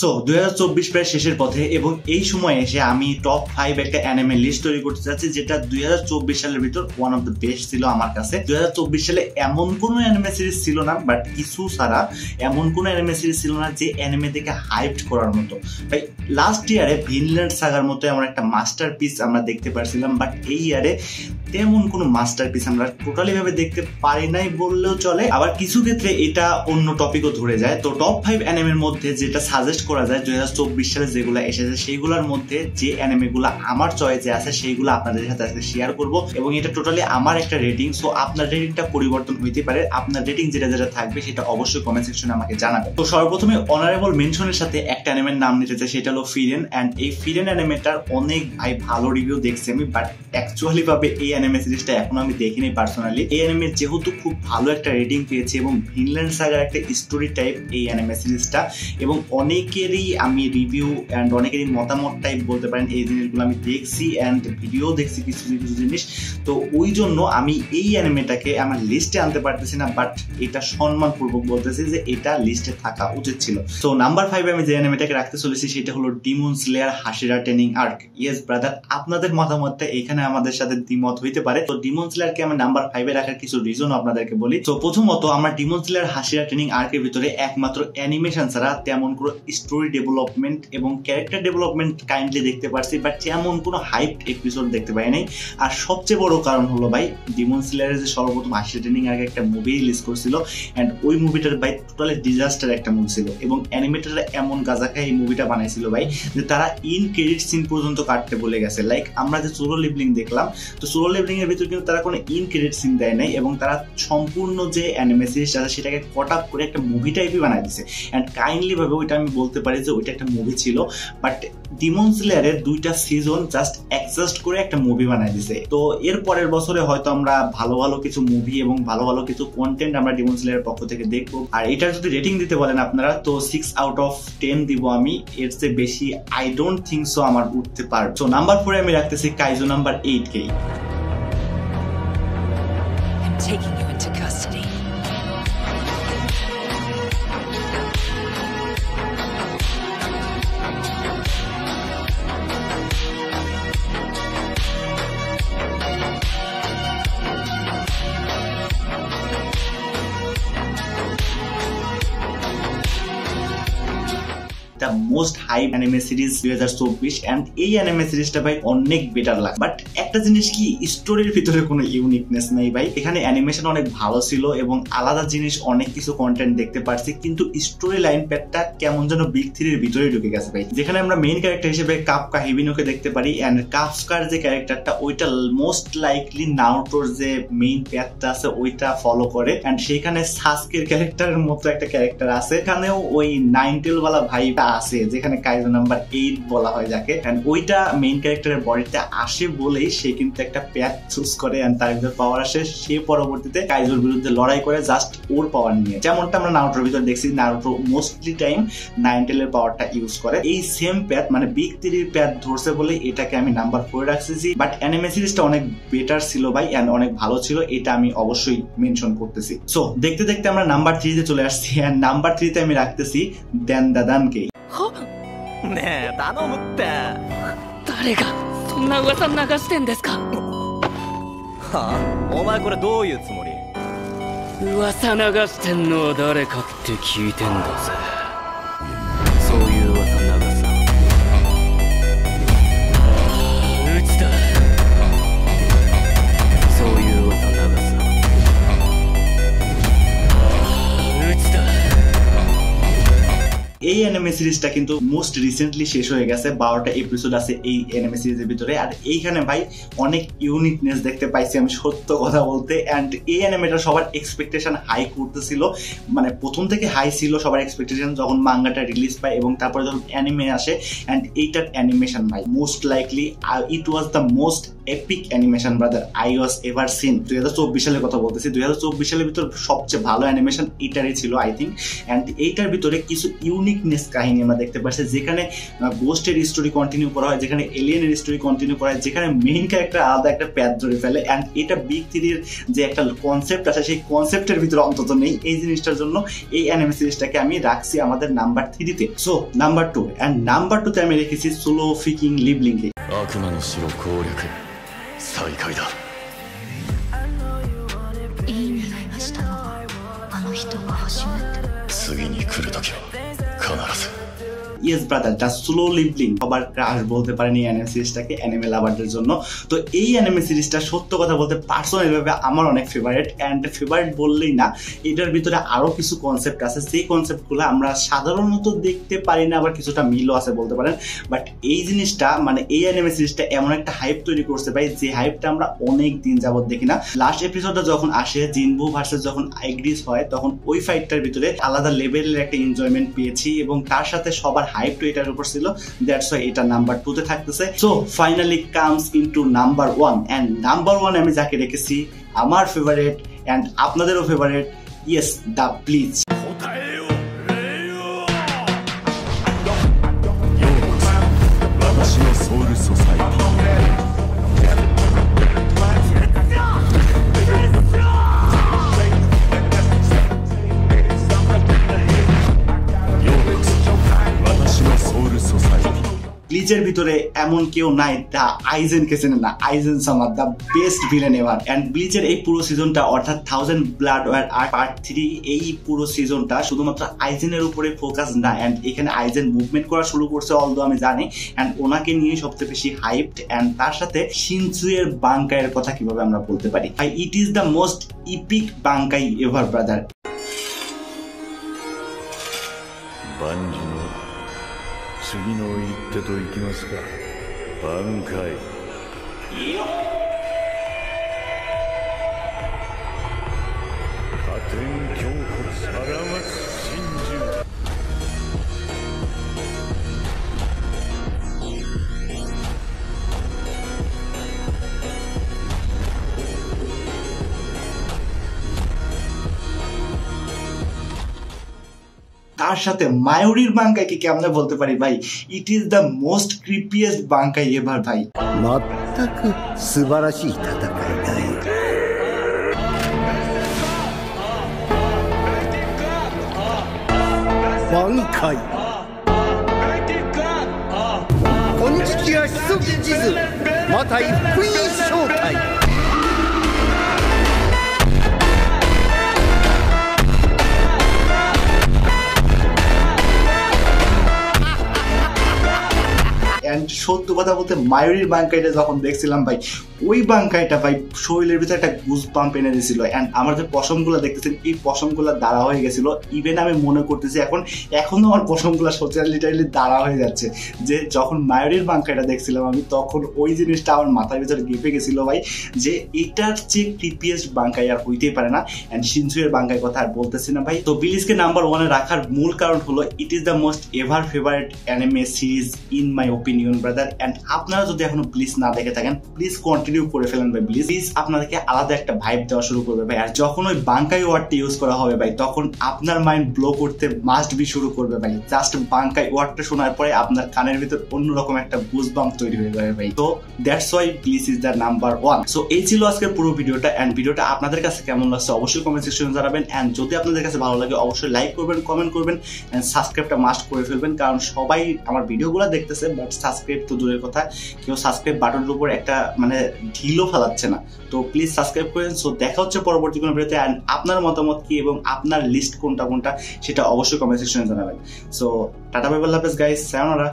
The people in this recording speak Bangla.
সো 2024 প্রায় শেষের পথে এবং এই সময়ে এসে আমি টপ 5 একটা অ্যানিমে লিস্ট তৈরি করতে চাচ্ছি, যেটা 2024 সালের ভিতর ওয়ান অফ দ্য বেস্ট ছিল আমার কাছে। 2024 সালে এমন কোনো অ্যানিমে সিরিজ ছিল না, বাট কিছু ছাড়া এমন কোনো অ্যানিমে সিরিজ ছিল না যে অ্যানিমে থেকে হাইপড করার মতো। ভাই লাস্ট ইয়ারে ভিনল্যান্ড সাগার মতো এমন একটা মাস্টারপিস আমরা দেখতে পারছিলাম, বাট এই ইয়ারে তেমন কোনো মাস্টারপিস আমরা টোটালি ভাবে দেখতে পারি নাই বললেও চলে। আবার কিছু ক্ষেত্রে এটা অন্য টপিকও ধরে যায়। তো টপ 5 অ্যানিমের মধ্যে যেটা সাজেস্ট করা যায় 2024 সালে যেগুলো এসেছে সেইগুলোর মধ্যে যে অ্যানিমেগুলো আমার চয়েসে আছে সেইগুলো আপনাদের সাথে আজকে শেয়ার করব, এবং এটা টোটালি আমার একটা রেটিং। সো আপনার রেটিংটা পরিবর্তন হইতে পারে, আপনার রেটিং যেটা যেটা থাকবে সেটা অবশ্যই কমেন্ট সেকশনে আমাকে জানাবেন। তো সর্বপ্রথমে অনারেবল মেনশনের সাথে একটা অ্যানিমের নাম নিতে চাই, সেটা হলো ফিরেন। অ্যান্ড এই ফিরেন অ্যানিমেটার অনেক ভালো রিভিউ দেখছি আমি, বাট অ্যাকচুয়ালি ভাবে এই অ্যানিমে সিরিজটা এখনো আমি দেখিনি পার্সোনালি। এই অ্যানিমে যেহেতু খুব ভালো একটা রেটিং পেয়েছে এবং ভিনল্যান্ড সাগার একটা স্টোরি টাইপ এই অ্যানিমে সিরিজটা, এবং অনেকেরই আমি রিভিউ অ্যান্ড অনেকেরই মতামত টাইপ বলতে পারেন এই জিনিসগুলো আমি দেখছি অ্যান্ড ভিডিও দেখছি কিছু কিছু জিনিস। তো ওই জন্য আমি এই অ্যানিমেটাকে আমার লিস্টে আনতে পারতেছি না, বাট এটা সম্মানপূর্বক বলতেছি যে এটা লিস্টে থাকা উচিত ছিল। তো নাম্বার 5 আমি যে অ্যানিমেটাকে রাখতে চলেছি সেটা হলো demon slayer Hashira training arc. Yes brother, আপনাদের মতামতটা এখানে আমাদের সাথে দ্বিমত হইতে পারে। তো ডিমন স্লেয়ারকে আমি নাম্বার 5 এ রাখার কিছু রিজন আপনাদেরকে বলি। তো প্রথমত আমরা ডিমন স্লেয়ার হাশিরা ট্রেনিং আর্কের ভিতরে একমাত্র অ্যানিমেশন ছাড়া তেমন কোনো স্টোরি ডেভেলপমেন্ট এবং ক্যারেক্টার ডেভেলপমেন্ট কাইন্ডলি দেখতে পারছি, বাট তেমন কোনো হাইপ এপিসোড দেখতে পাই নাই। আর সবচেয়ে বড় কারণ হলো ভাই ডিমন স্লেয়ারের যে সর্বপ্রথম হাশিরা ট্রেনিং আর্কে একটা মুভি রিলিজ করছিল, অ্যান্ড ওই মুভিটার ভাই টোটালি ডিজাস্টার একটা মুভি ছিল, এবং অ্যানিমেটররা এমন গাঁজা খায় এই মুভিটা বানাইছিল ভাই যে তারা ইন ক্রেডিট সিন পর্যন্ত কাটতে বলে গেছে। লাইক আমরা যে সোলো লেভেলিং দেখলাম, তো সোলো লেভেলিং এর ভিতর কিন্তু তারা কোনো ইন ক্রেডিট সিন দেয় নাই, এবং তারা সম্পূর্ণ যে অ্যানিমে সিরিজটা আছে সেটাকে কট আপ করে একটা মুভি টাইপই বানাই দিছে। অ্যান্ড কাইন্ডলি ভাবে ওইটা আমি বলতে পারি যে ওইটা একটা মুভি ছিল, বাট ডিমন স্লেয়ারের 2টা সিজন জাস্ট অ্যাডজাস্ট করে একটা মুভি বানাই দিছে। তো এর পরের বছরে হয়তো আমরা ভালো ভালো কিছু মুভি এবং ভালো ভালো কিছু কন্টেন্ট আমরা ডিমন স্লেয়ারের পক্ষ থেকে দেখবো। আর এটার যদি রেটিং দিতে বলেন আপনারা, তো 6 আউট অফ 10 দিব আমি। এর চেয়ে বেশি আই ডোন্ট থিঙ্ক সো আমার উঠতে পারবে। তো নাম্বার 4 আমি রাখতেছি কাইজো নাম্বার 8 কে। Taking you into custody. Most hype anime series 2024, and এই অ্যানিমে সিরিজটা ভাই অনেক বেটার লাগে। বাট একটা জিনিস কি, স্টোরির ভিতরে কোনো ইউনিকনেস নাই ভাই। এখানে অ্যানিমেশন অনেক ভালো ছিল এবং আলাদা জিনিস অনেক কিছু কন্টেন্ট দেখতে পারছি, কিন্তু স্টোরি লাইন প্যাডটা কেমন যেন বিগ 3 এর ভিতরে ঢুকে গেছে ভাই। যেখানে আমরা মেইন ক্যারেক্টার হিসেবে কাফকা হিবিনোকে দেখতে পারি, এন্ড কাফকার যে ক্যারেক্টারটা ওইটা মোস্ট লাইকলি নারুটোর যে মেইন প্যাডটা আছে ওইটা ফলো করে, এন্ড সেখানে সাসকের ক্যারেক্টারের মতো একটা ক্যারেক্টার আছে, এখানেও ওই 9টেল ওয়ালা ভাইটা আছে যেখানে কাইজো নাম্বার 8 বলা হয় যাকে, এন্ড ওইটা মেইন ক্যারেক্টারের বডিতে আসে বলেই সে কিন্তু একটা প্যাড চুজ করে, এন্ড তার ভিতরে পাওয়ার আসে। সে পরবর্তীতে কাইজোর বিরুদ্ধে লড়াই করে জাস্ট ওর পাওয়ার নিয়ে, যেমনটা আমরা নারুটোর ভিতরে দেখছি। নারুটো মোস্টলি টাইম 9টেলের পাওয়ারটা ইউজ করে। এই সেম প্যাড মানে বিগ 3 এর প্যাড ধরছে বলে এটাকে আমি নাম্বার 4 রাখতেছি। বাট অ্যানিমে সিরিজটা অনেক বেটার ছিল ভাই, এন্ড অনেক ভালো ছিল, এটা আমি অবশ্যই মেনশন করতেছি। সো দেখতে দেখতে আমরা নাম্বার 3 তে চলে আসছি, এন্ড নাম্বার 3 তে আমি রাখতেছি দেন দাদানকে। ねえ頼むって。誰がそんな噂流してんですか。はあ、お前これどういうつもり。噂流してんのは誰かって聞いてんだぜ。そういう噂流すな。うちだ。そういう噂流すな。うちだ。এই অ্যানিমে সিরিজটা কিন্তু মোস্ট রিসেন্টলি শেষ হয়ে গেছে, 12টা এপিসোড আছে এই অ্যানিমে সিরিজের ভিতরে। আর এইখানে ভাই অনেক ইউনিকনেস দেখতে পাইছি আমি সত্য কথা বলতে। অ্যান্ড এই অ্যানিমেটা সবার এক্সপেকটেশন হাই করতেছিল, মানে প্রথম থেকে হাই ছিল সবার এক্সপেকটেশন যখন মাঙ্গাটা রিলিজ পায় এবং তারপরে যখন অ্যানিমে আসে। অ্যান্ড এইটার অ্যানিমেশন ভাই most likely it was the most epic animation brother I was ever seen. 2024 সালের কথা বলতেছি, 2024 সালের ভিতর সবচেয়ে ভালো অ্যানিমেশন এটারই ছিল আই থিঙ্ক। অ্যান্ড এইটার ভিতরে কিছু ইউনিকনেস কাহিনী আমরা দেখতে পাচ্ছি, যেখানে গোস্টের স্টোরি কন্টিনিউ করা হয়, যেখানে এলিয়েনের স্টোরি কন্টিনিউ করা হয়, যেখানে মেইন ক্যারেক্টার আলাদা একটা প্যাথ ধরে ফেলে। অ্যান্ড এটা বিগ থ্রির যে একটা কনসেপ্ট আছে সেই কনসেপ্টের ভিতরে অন্তত নেই। এই জিনিসটার জন্য এই অ্যানিমে সিরিজটাকে আমি রাখছি আমাদের নাম্বার 3-তে। সো নাম্বার 2, অ্যান্ড নাম্বার 2-তে আমি রেখেছি সোলো ফিকিং লিবলিংকে। ইয়েস ব্রাদার, দ্য স্লো লিবলিং সবার ক্রাশ বলতে পারেন এই অ্যানিমে সিরিজটাকে অ্যানিমে লাভারদের জন্য। তো এই অ্যানিমে সিরিজটা সত্য কথা বলতে পার্সোনালি ভাবে আমার অনেক ফেভারিট। অ্যান্ড ফেভারিট বললেই না, এটার ভিতরে আরো কিছু কনসেপ্ট আছে, সেই কনসেপ্টগুলো আমরা সাধারণত দেখতে পারি না, আবার কিছুটা মিলও আছে বলতে পারেন। বাট এই জিনিসটা মানে এই অ্যানিমে সিরিজটা এমন একটা হাইপ তৈরি করছে ভাই, যে হাইপটা আমরা অনেক দিন যাবত দেখি না। লাস্ট এপিসোডটা যখন আসে, জিনবু ভার্সেস যখন এগ্রিস হয়, তখন ওই ফাইটটার ভিতরে আলাদা লেভেলের একটা এনজয়মেন্ট পেয়েছি, এবং তার সাথে সবার হাইপ তো এটার উপর ছিল। দ্যাটস ওয়াই এটা নাম্বার 2-তে থাকতেছে। So finally comes into number 1, and number 1 আমি যাকে রেখেছি আমার ফেভারিট এন্ড আপনাদেরও ফেভারিট, ইয়েস দ্য ব্লিচ। ব্লিচের ভিতরে এমন কেউ নাই দা আইজেনকে চেনে না। Aizen sama the best villain ever. And ব্লিচের এই পুরো সিজনটা অর্থাৎ 1000 ব্লাড ওয়ার পার্ট 3, এই পুরো সিজনটা শুধুমাত্র আইজেনের উপরে ফোকাস না। এন্ড এখানে আইজেন মুভমেন্ট করা শুরু করছে, অলদো আমি জানি। এন্ড ওনাকে নিয়ে সবচেয়ে বেশি হাইপড। এন্ড তার সাথে শিনচুয়ের বাঙ্কাইয়ের কথা কিভাবে আমরা বলতে পারি, it is the most epic bankai ever brother. তার সাথে মায়ুরির বাঙ্কাইকে কেমনে বলতে পারি ভাই, it is the most creepiest bankai ever ভাই। মাত্তাকু সুবারাশি তাতাকাই দাই। বাঙ্কাই কনজিচিয়া সুজিজিজু মাতাই ফুই শোতাই। সত্য কথা বলতে মায়ুরির বাঙ্কাইটা যখন দেখছিলাম ভাই, ওই বাঙ্কাইটা ভাই শরীরের ভিতরে একটা গুজ পাম্প এনে দিয়েছিল। অ্যান্ড আমার যে পশমগুলো দেখতেছেন, এই পশমগুলো দাঁড়া হয়ে গেছিল। ইভেন আমি মনে করতেছি এখনো আমার পশমগুলো লিটারালি দাঁড়া হয়ে যাচ্ছে, যে যখন মায়ুরির বাঙ্কাইটা দেখছিলাম আমি, তখন ওই জিনিসটা আমার মাথার ভিতরে গেঁপে গেছিল ভাই, যে এটার চেয়ে ক্রিপিয়েস্ট বাঙ্কাই আর হইতেই পারে না। অ্যান্ড শিনচুয়ের বাঙ্কাই কথা আর বলতেছি না ভাই। তো ব্লিচকে নাম্বার 1-এ রাখার মূল কারণ হলো ইট is the most ever favourite anime series in my opinion brother. And আপনারা যদি এখনো ব্লিচ না দেখে থাকেন, প্লিজ কন্টিনিউ করে ফেলেন ভাই। ব্লিচ আপনাদেরকে আলাদা একটা ভাইব দেওয়া শুরু করবে ভাই। আর যখন ওই বাঙ্কাই ওয়ার্ডটা ইউজ করা হবে ভাই, তখন আপনার মাইন্ড ব্লো করতে মাস্ট বি শুরু করবে ভাই। জাস্ট বাঙ্কাই ওয়ার্ডটা শোনার পরে আপনার কানের ভিতর অন্যরকম একটা গুজ বাম্প তৈরি হয়ে যাবে ভাই। তো that's why bleach is the number 1। So এই ছিল আজকের পুরো ভিডিওটা। অ্যান্ড ভিডিওটা আপনাদের কাছে কেমন লাগছে অবশ্যই কমেন্ট সেকশনে জানাবেন। অ্যান্ড যদি আপনাদের কাছে ভালো লাগে অবশ্যই লাইক করবেন, কমেন্ট করবেন, অ্যান্ড সাবস্ক্রাইবটা মাস্ট করে ফেলবেন। কারণ সবাই আমার ভিডিওগুলো দেখতেছে, বাট সাবস্ক্রাইব তো দূরের কথা, কেউ সাবস্ক্রাইব বাটনের উপর একটা মানে ঢিলও ফেলাচ্ছে না। তো প্লিজ সাবস্ক্রাইব করেন। সো দেখা হচ্ছে পরবর্তী কোনো ভিডিওতে। অ্যান্ড আপনার মতামত কি এবং আপনার লিস্ট কোনটা সেটা অবশ্যই কমেন্ট সেকশনে জানাবেন। সো টাটা বাই বাই, আল্লাহ হাফেজ গাইস, সায়োনারা।